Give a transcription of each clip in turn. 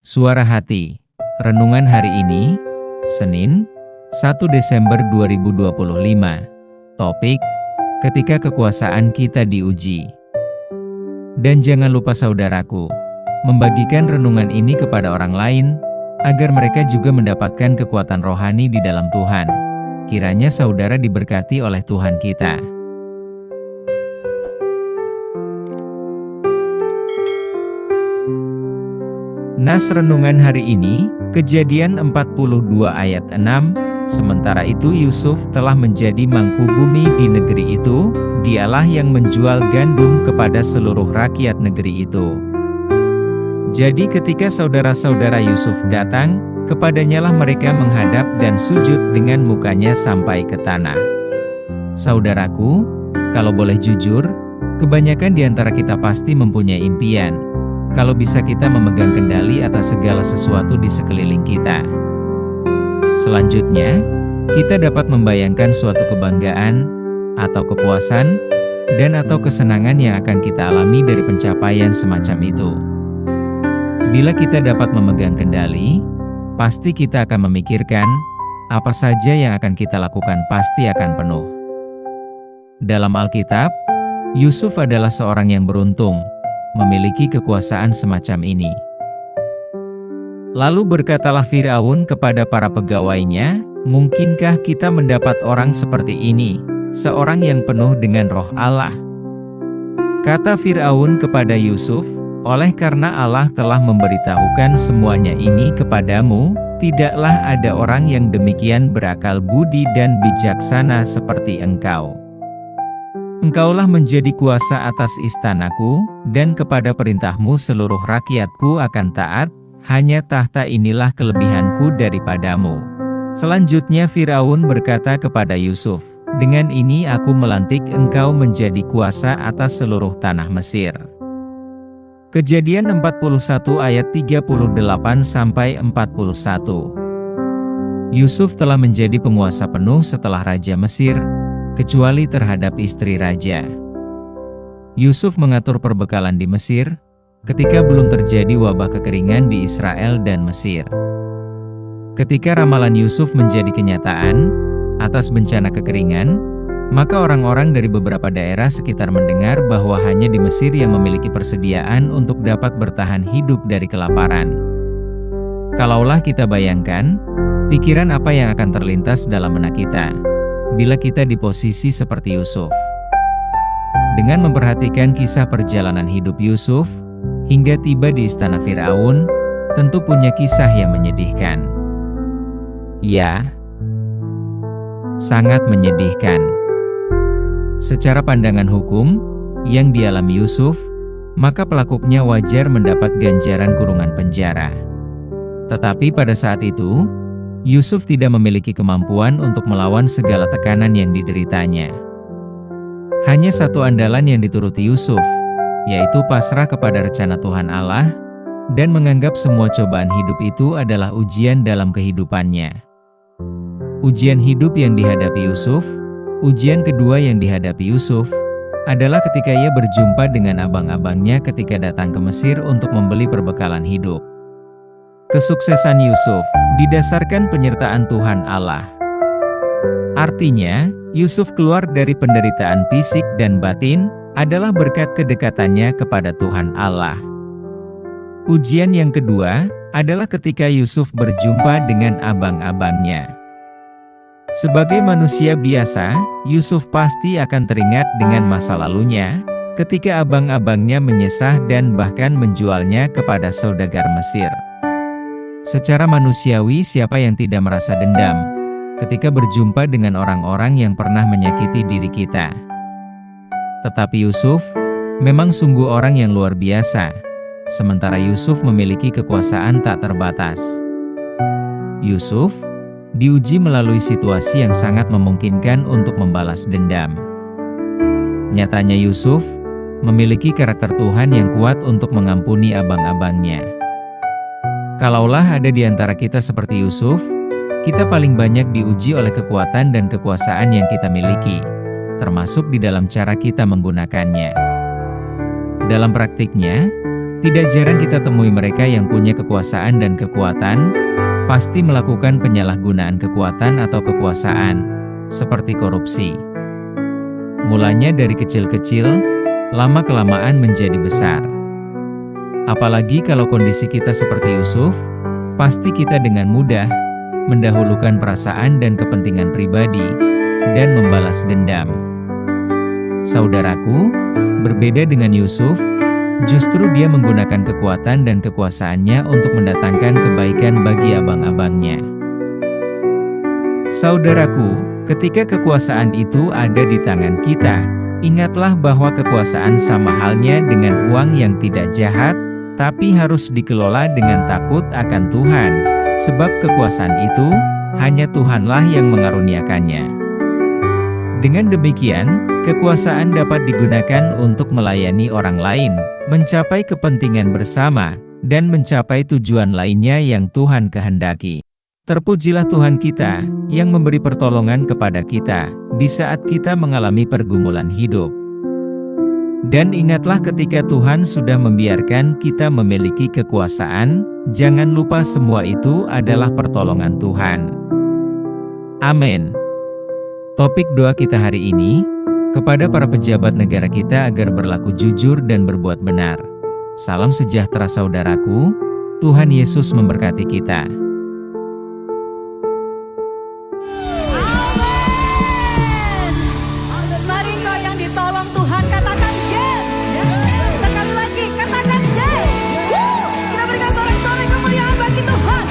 Suara Hati, renungan hari ini, Senin, 1 Desember 2025. Topik, ketika kekuasaan kita diuji. Dan jangan lupa saudaraku, membagikan renungan ini kepada orang lain, agar mereka juga mendapatkan kekuatan rohani di dalam Tuhan. Kiranya saudara diberkati oleh Tuhan kita. Nas renungan hari ini, Kejadian 42 ayat 6, sementara itu Yusuf telah menjadi mangku bumi di negeri itu, dialah yang menjual gandum kepada seluruh rakyat negeri itu. Jadi ketika saudara-saudara Yusuf datang, kepadanyalah mereka menghadap dan sujud dengan mukanya sampai ke tanah. Saudaraku, kalau boleh jujur, kebanyakan di antara kita pasti mempunyai impian. Kalau bisa kita memegang kendali atas segala sesuatu di sekeliling kita. Selanjutnya, kita dapat membayangkan suatu kebanggaan, atau kepuasan, dan atau kesenangan yang akan kita alami dari pencapaian semacam itu. Bila kita dapat memegang kendali, pasti kita akan memikirkan, apa saja yang akan kita lakukan pasti akan penuh. Dalam Alkitab, Yusuf adalah seorang yang beruntung, memiliki kekuasaan semacam ini. Lalu berkatalah Firaun kepada para pegawainya, "Mungkinkah kita mendapat orang seperti ini, seorang yang penuh dengan roh Allah?" Kata Firaun kepada Yusuf, "Oleh karena Allah telah memberitahukan semuanya ini kepadamu, tidaklah ada orang yang demikian berakal budi dan bijaksana seperti engkau. Engkaulah menjadi kuasa atas istanaku, dan kepada perintahmu seluruh rakyatku akan taat, hanya tahta inilah kelebihanku daripadamu." Selanjutnya Firaun berkata kepada Yusuf, "Dengan ini aku melantik engkau menjadi kuasa atas seluruh tanah Mesir." Kejadian 41 ayat 38-41. Yusuf telah menjadi penguasa penuh setelah Raja Mesir, kecuali terhadap istri raja. Yusuf mengatur perbekalan di Mesir, ketika belum terjadi wabah kekeringan di Israel dan Mesir. Ketika ramalan Yusuf menjadi kenyataan, atas bencana kekeringan, maka orang-orang dari beberapa daerah sekitar mendengar bahwa hanya di Mesir yang memiliki persediaan untuk dapat bertahan hidup dari kelaparan. Kalaulah kita bayangkan, pikiran apa yang akan terlintas dalam benak kita bila kita di posisi seperti Yusuf. Dengan memperhatikan kisah perjalanan hidup Yusuf, hingga tiba di istana Firaun, tentu punya kisah yang menyedihkan. Ya, sangat menyedihkan. Secara pandangan hukum, yang dialami Yusuf, maka pelakunya wajar mendapat ganjaran kurungan penjara. Tetapi pada saat itu, Yusuf tidak memiliki kemampuan untuk melawan segala tekanan yang dideritanya. Hanya satu andalan yang dituruti Yusuf, yaitu pasrah kepada rencana Tuhan Allah, dan menganggap semua cobaan hidup itu adalah ujian dalam kehidupannya. Ujian hidup yang dihadapi Yusuf, ujian kedua yang dihadapi Yusuf, adalah ketika ia berjumpa dengan abang-abangnya ketika datang ke Mesir untuk membeli perbekalan hidup. Kesuksesan Yusuf didasarkan penyertaan Tuhan Allah. Artinya, Yusuf keluar dari penderitaan fisik dan batin adalah berkat kedekatannya kepada Tuhan Allah. Ujian yang kedua adalah ketika Yusuf berjumpa dengan abang-abangnya. Sebagai manusia biasa, Yusuf pasti akan teringat dengan masa lalunya, ketika abang-abangnya menyesah dan bahkan menjualnya kepada saudagar Mesir. Secara manusiawi, siapa yang tidak merasa dendam ketika berjumpa dengan orang-orang yang pernah menyakiti diri kita? Tetapi Yusuf memang sungguh orang yang luar biasa, sementara Yusuf memiliki kekuasaan tak terbatas. Yusuf diuji melalui situasi yang sangat memungkinkan untuk membalas dendam. Nyatanya Yusuf memiliki karakter Tuhan yang kuat untuk mengampuni abang-abangnya. Kalaulah ada di antara kita seperti Yusuf, kita paling banyak diuji oleh kekuatan dan kekuasaan yang kita miliki, termasuk di dalam cara kita menggunakannya. Dalam praktiknya, Tidak jarang kita temui mereka yang punya kekuasaan dan kekuatan, pasti melakukan penyalahgunaan kekuatan atau kekuasaan, seperti korupsi. Mulanya dari kecil-kecil, lama-kelamaan menjadi besar. Apalagi kalau kondisi kita seperti Yusuf, pasti kita dengan mudah mendahulukan perasaan dan kepentingan pribadi, dan membalas dendam. Saudaraku, berbeda dengan Yusuf, justru dia menggunakan kekuatan dan kekuasaannya untuk mendatangkan kebaikan bagi abang-abangnya. Saudaraku, ketika kekuasaan itu ada di tangan kita, ingatlah bahwa kekuasaan sama halnya dengan uang yang tidak jahat, tapi harus dikelola dengan takut akan Tuhan, sebab kekuasaan itu hanya Tuhanlah yang mengaruniakannya. Dengan demikian, kekuasaan dapat digunakan untuk melayani orang lain, mencapai kepentingan bersama, dan mencapai tujuan lainnya yang Tuhan kehendaki. Terpujilah Tuhan kita, yang memberi pertolongan kepada kita, di saat kita mengalami pergumulan hidup. Dan ingatlah ketika Tuhan sudah membiarkan kita memiliki kekuasaan, jangan lupa semua itu adalah pertolongan Tuhan. Amin. Topik doa kita hari ini, kepada para pejabat negara kita agar berlaku jujur dan berbuat benar. Salam sejahtera saudaraku, Tuhan Yesus memberkati kita. Amin. Mari kau yang ditolong Tuhan katakan yes. Sekali lagi katakan yes. Kita berikan sorak-sorai kemuliaan bagi Tuhan.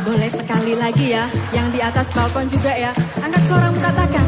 Boleh sekali lagi ya, yang di atas balkon juga ya. Angkat suaramu katakan,